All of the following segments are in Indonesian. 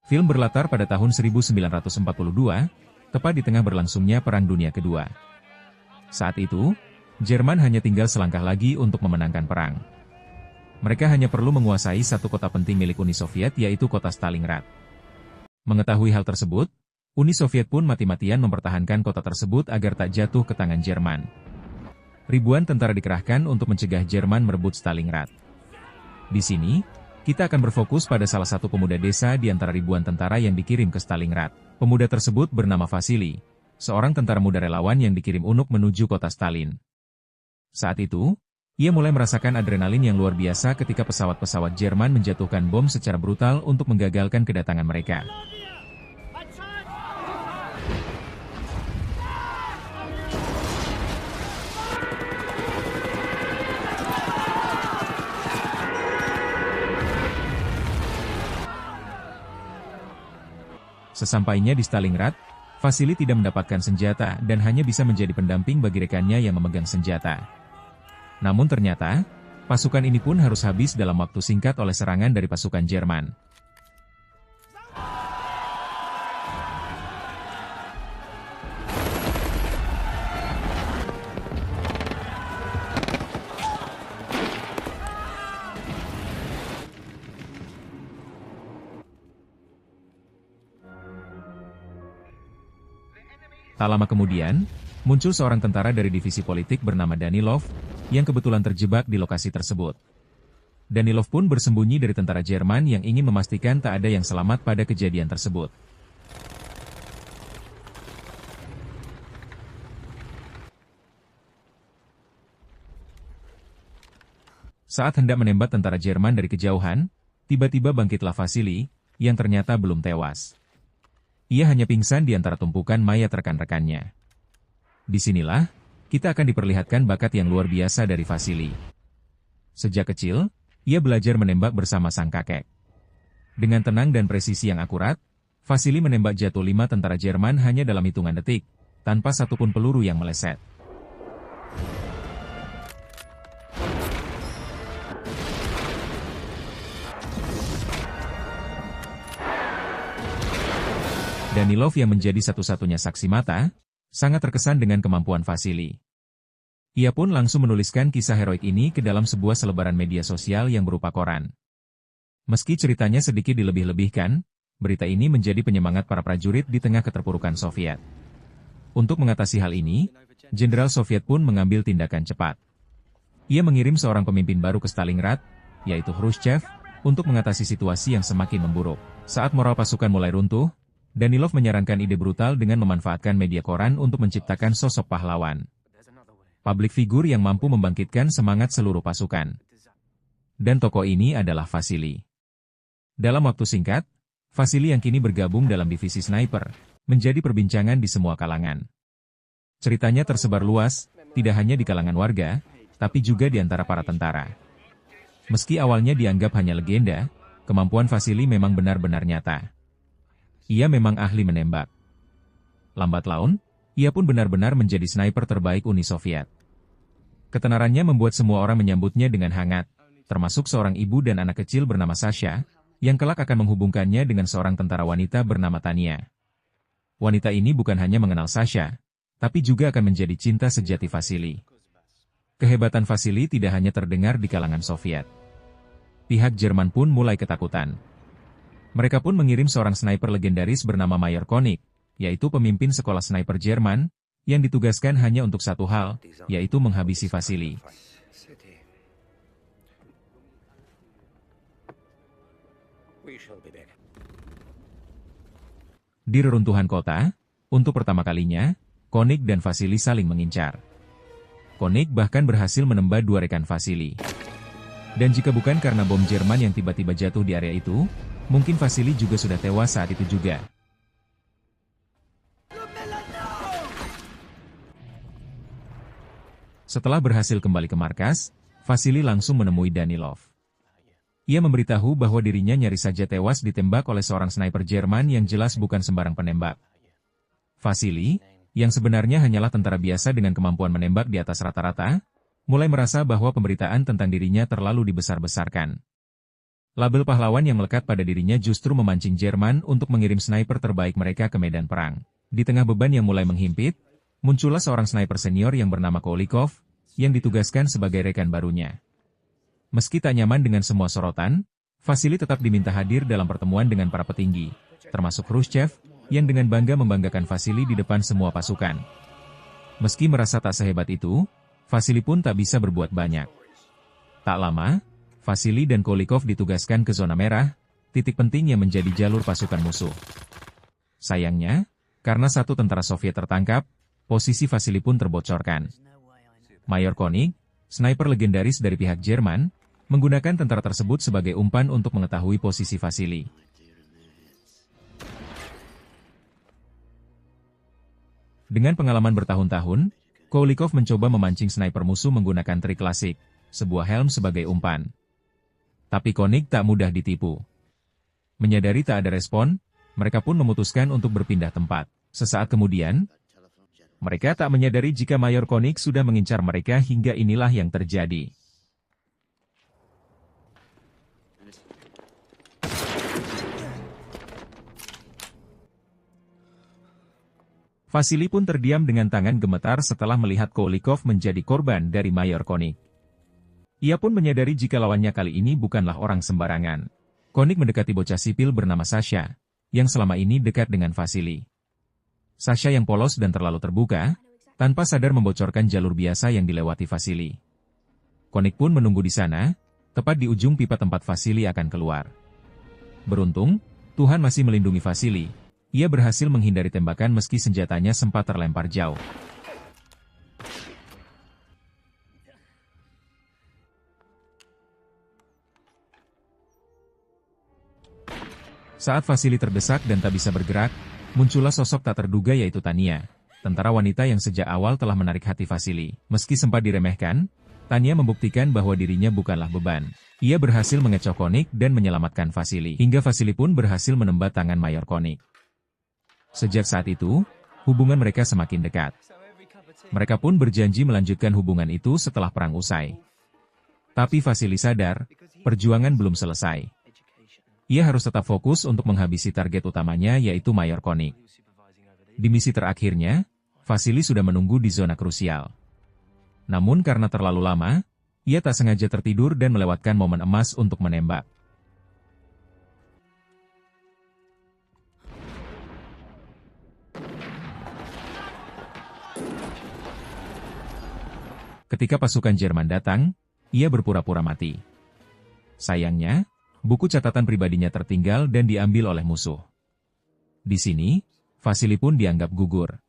Film berlatar pada tahun 1942, tepat di tengah berlangsungnya Perang Dunia Kedua. Saat itu, Jerman hanya tinggal selangkah lagi untuk memenangkan perang. Mereka hanya perlu menguasai satu kota penting milik Uni Soviet, yaitu kota Stalingrad. Mengetahui hal tersebut, Uni Soviet pun mati-matian mempertahankan kota tersebut agar tak jatuh ke tangan Jerman. Ribuan tentara dikerahkan untuk mencegah Jerman merebut Stalingrad. Di sini, kita akan berfokus pada salah satu pemuda desa di antara ribuan tentara yang dikirim ke Stalingrad. Pemuda tersebut bernama Vasily, seorang tentara muda relawan yang dikirim UNUK menuju kota Stalin. Saat itu, ia mulai merasakan adrenalin yang luar biasa ketika pesawat-pesawat Jerman menjatuhkan bom secara brutal untuk menggagalkan kedatangan mereka. Sesampainya di Stalingrad, Vasily tidak mendapatkan senjata dan hanya bisa menjadi pendamping bagi rekannya yang memegang senjata. Namun ternyata, pasukan ini pun harus habis dalam waktu singkat oleh serangan dari pasukan Jerman. Tak lama kemudian, muncul seorang tentara dari divisi politik bernama Danilov, yang kebetulan terjebak di lokasi tersebut. Danilov pun bersembunyi dari tentara Jerman yang ingin memastikan tak ada yang selamat pada kejadian tersebut. Saat hendak menembak tentara Jerman dari kejauhan, tiba-tiba bangkitlah Vasily, yang ternyata belum tewas. Ia hanya pingsan di antara tumpukan mayat rekan-rekannya. Disinilah, kita akan diperlihatkan bakat yang luar biasa dari Vasily. Sejak kecil, ia belajar menembak bersama sang kakek. Dengan tenang dan presisi yang akurat, Vasily menembak jatuh 5 tentara Jerman hanya dalam hitungan detik, tanpa satupun peluru yang meleset. Danilov yang menjadi satu-satunya saksi mata, sangat terkesan dengan kemampuan Vasily. Ia pun langsung menuliskan kisah heroik ini ke dalam sebuah selebaran media sosial yang berupa koran. Meski ceritanya sedikit dilebih-lebihkan, berita ini menjadi penyemangat para prajurit di tengah keterpurukan Soviet. Untuk mengatasi hal ini, Jenderal Soviet pun mengambil tindakan cepat. Ia mengirim seorang pemimpin baru ke Stalingrad, yaitu Khrushchev, untuk mengatasi situasi yang semakin memburuk. Saat moral pasukan mulai runtuh, Danilov menyarankan ide brutal dengan memanfaatkan media koran untuk menciptakan sosok pahlawan. Publik figur yang mampu membangkitkan semangat seluruh pasukan. Dan tokoh ini adalah Vasily. Dalam waktu singkat, Vasily yang kini bergabung dalam divisi sniper, menjadi perbincangan di semua kalangan. Ceritanya tersebar luas, tidak hanya di kalangan warga, tapi juga di antara para tentara. Meski awalnya dianggap hanya legenda, kemampuan Vasily memang benar-benar nyata. Ia memang ahli menembak. Lambat laun, ia pun benar-benar menjadi sniper terbaik Uni Soviet. Ketenarannya membuat semua orang menyambutnya dengan hangat, termasuk seorang ibu dan anak kecil bernama Sasha, yang kelak akan menghubungkannya dengan seorang tentara wanita bernama Tania. Wanita ini bukan hanya mengenal Sasha, tapi juga akan menjadi cinta sejati Vasily. Kehebatan Vasily tidak hanya terdengar di kalangan Soviet. Pihak Jerman pun mulai ketakutan. Mereka pun mengirim seorang sniper legendaris bernama Mayor Koenig, yaitu pemimpin sekolah sniper Jerman, yang ditugaskan hanya untuk satu hal, yaitu menghabisi Vasily. Di reruntuhan kota, untuk pertama kalinya, Koenig dan Vasily saling mengincar. Koenig bahkan berhasil menembak 2 rekan Vasily. Dan jika bukan karena bom Jerman yang tiba-tiba jatuh di area itu, mungkin Vasily juga sudah tewas saat itu juga. Setelah berhasil kembali ke markas, Vasily langsung menemui Danilov. Ia memberitahu bahwa dirinya nyaris saja tewas ditembak oleh seorang sniper Jerman yang jelas bukan sembarang penembak. Vasily, yang sebenarnya hanyalah tentara biasa dengan kemampuan menembak di atas rata-rata, mulai merasa bahwa pemberitaan tentang dirinya terlalu dibesar-besarkan. Label pahlawan yang melekat pada dirinya justru memancing Jerman untuk mengirim sniper terbaik mereka ke medan perang. Di tengah beban yang mulai menghimpit, muncullah seorang sniper senior yang bernama Kolikov, yang ditugaskan sebagai rekan barunya. Meski tak nyaman dengan semua sorotan, Vasily tetap diminta hadir dalam pertemuan dengan para petinggi, termasuk Khrushchev, yang dengan bangga membanggakan Vasily di depan semua pasukan. Meski merasa tak sehebat itu, Vasily pun tak bisa berbuat banyak. Tak lama, Vasily dan Kolikov ditugaskan ke zona merah, titik penting yang menjadi jalur pasukan musuh. Sayangnya, karena satu tentara Soviet tertangkap, posisi Vasily pun terbocorkan. Mayor Konig, sniper legendaris dari pihak Jerman, menggunakan tentara tersebut sebagai umpan untuk mengetahui posisi Vasily. Dengan pengalaman bertahun-tahun, Kolikov mencoba memancing sniper musuh menggunakan trik klasik, sebuah helm sebagai umpan. Tapi Konig tak mudah ditipu. Menyadari tak ada respon, mereka pun memutuskan untuk berpindah tempat. Sesaat kemudian, mereka tak menyadari jika Mayor Konig sudah mengincar mereka hingga inilah yang terjadi. Vasily pun terdiam dengan tangan gemetar setelah melihat Kolikov menjadi korban dari Mayor Konig. Ia pun menyadari jika lawannya kali ini bukanlah orang sembarangan. Konig mendekati bocah sipil bernama Sasha, yang selama ini dekat dengan Vasily. Sasha yang polos dan terlalu terbuka, tanpa sadar membocorkan jalur biasa yang dilewati Vasily. Konig pun menunggu di sana, tepat di ujung pipa tempat Vasily akan keluar. Beruntung, Tuhan masih melindungi Vasily. Ia berhasil menghindari tembakan meski senjatanya sempat terlempar jauh. Saat Vasily terdesak dan tak bisa bergerak, muncullah sosok tak terduga yaitu Tanya, tentara wanita yang sejak awal telah menarik hati Vasily. Meski sempat diremehkan, Tanya membuktikan bahwa dirinya bukanlah beban. Ia berhasil mengecoh Konig dan menyelamatkan Vasily. Hingga Vasily pun berhasil menembat tangan Mayor Konig. Sejak saat itu, hubungan mereka semakin dekat. Mereka pun berjanji melanjutkan hubungan itu setelah perang usai. Tapi Vasily sadar, perjuangan belum selesai. Ia harus tetap fokus untuk menghabisi target utamanya yaitu Mayor Konig. Di misi terakhirnya, Vasily sudah menunggu di zona krusial. Namun karena terlalu lama, ia tak sengaja tertidur dan melewatkan momen emas untuk menembak. Ketika pasukan Jerman datang, ia berpura-pura mati. Sayangnya, buku catatan pribadinya tertinggal dan diambil oleh musuh. Di sini, Vasily pun dianggap gugur.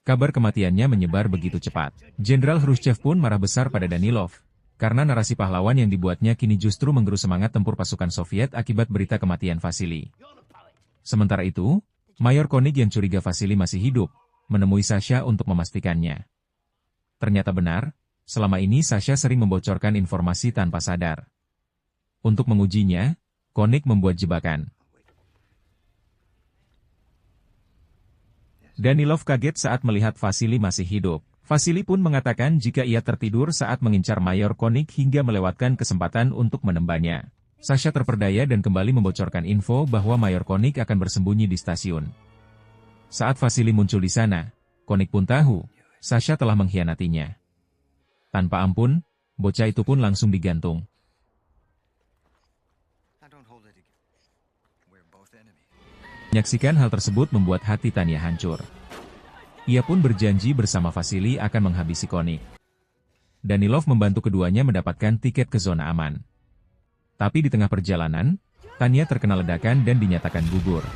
Kabar kematiannya menyebar begitu cepat. Jenderal Khrushchev pun marah besar pada Danilov, karena narasi pahlawan yang dibuatnya kini justru menggerus semangat tempur pasukan Soviet akibat berita kematian Vasily. Sementara itu, Mayor Konig yang curiga Vasily masih hidup, menemui Sasha untuk memastikannya. Ternyata benar, selama ini Sasha sering membocorkan informasi tanpa sadar. Untuk mengujinya, Konig membuat jebakan. Danilov kaget saat melihat Vasily masih hidup. Vasily pun mengatakan jika ia tertidur saat mengincar Mayor Konig hingga melewatkan kesempatan untuk menembaknya. Sasha terperdaya dan kembali membocorkan info bahwa Mayor Konig akan bersembunyi di stasiun. Saat Vasily muncul di sana, Konig pun tahu Sasha telah mengkhianatinya. Tanpa ampun, bocah itu pun langsung digantung. Menyaksikan hal tersebut membuat hati Tanya hancur. Ia pun berjanji bersama Vasily akan menghabisi Konig. Danilov membantu keduanya mendapatkan tiket ke zona aman. Tapi di tengah perjalanan, Tanya terkena ledakan dan dinyatakan gugur.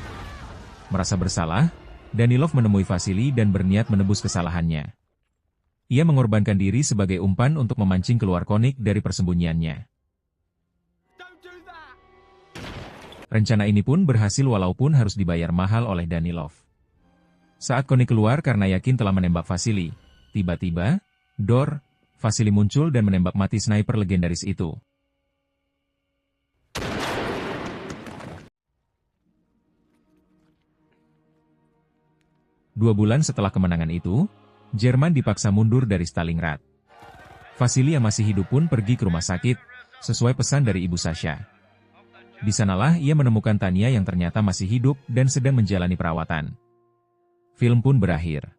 Merasa bersalah, Danilov menemui Vasily dan berniat menebus kesalahannya. Ia mengorbankan diri sebagai umpan untuk memancing keluar Konig dari persembunyiannya. Rencana ini pun berhasil walaupun harus dibayar mahal oleh Danilov. Saat Konig keluar karena yakin telah menembak Vasily, tiba-tiba, Vasily muncul dan menembak mati sniper legendaris itu. Dua bulan setelah kemenangan itu, Jerman dipaksa mundur dari Stalingrad. Vasily yang masih hidup pun pergi ke rumah sakit, sesuai pesan dari Ibu Sasha. Di sanalah ia menemukan Tania yang ternyata masih hidup dan sedang menjalani perawatan. Film pun berakhir.